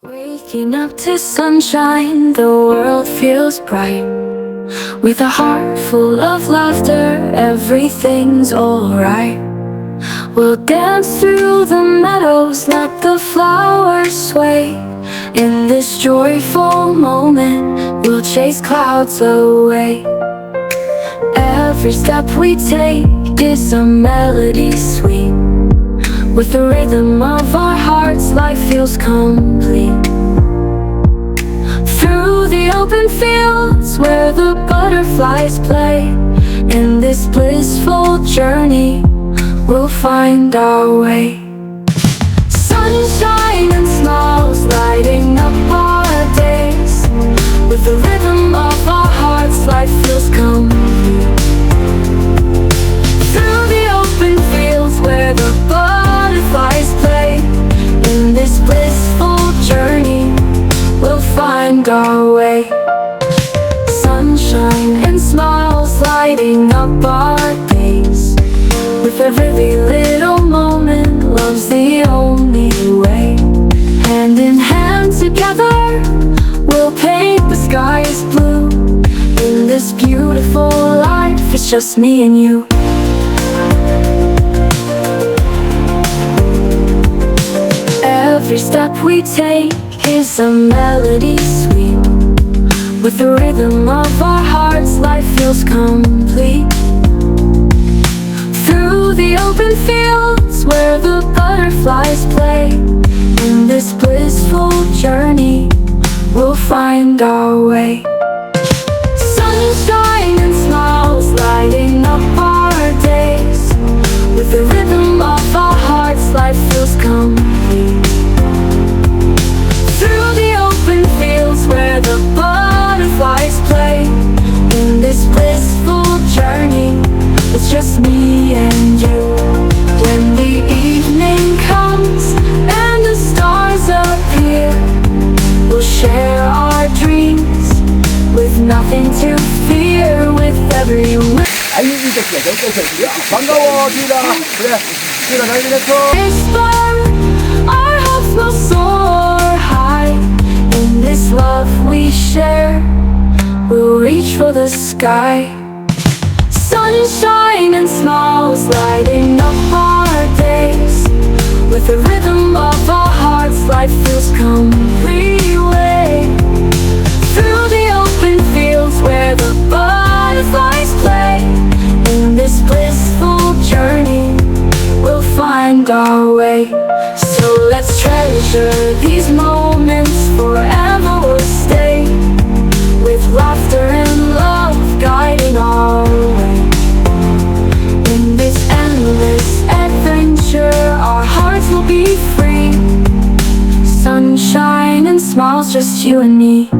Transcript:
Waking up to sunshine, the world feels bright. With a heart full of laughter, everything's alright. We'll dance through the meadows, let the flowers sway. In this joyful moment, we'll chase clouds away. Every step we take is a melody sweet. With the rhythm of our hearts, life feels complete. Through the open fields where the butterflies play, in this blissful journey, we'll find our way. Sunshine and smiles lighting up our days. With the rhythm of our hearts, life feels complete. Through the open fields where the butterflies play, in this blissful journey, we'll find our way. Sunshine and smiles lighting up our days. With every little moment, love's the only way. Hand in hand together, we'll paint the skies blue. In this beautiful life, it's just me and you. Every step we take is a melody sweet. With the rhythm of our hearts, life feels complete. Through the open fields where the butterflies play, in this blissful journey, we'll find our way. Sunshine and smiles lighting up our days. With the rhythm of our hearts, life feels complete. Through the open fields where the butterflies play, in this blissful journey, it's just me and you. When the evening comes and the stars appear, we'll share our dreams with nothing to fear. With every 반가워 주일아. 그래 주일아 잘 지냈어? whisper, our hopes will soar high. In this love we share, we'll reach for the sky. Sunshine and smiles lighting up our days. With the rhythm of our hearts, life feels complete. Way through the open fields where the butterflies play, in this blissful journey, we'll find our way. So let's treasure these moments, forever we'll stay. With laughter and love guiding our way. In this endless adventure, our hearts will be free. Sunshine and smiles, just you and me.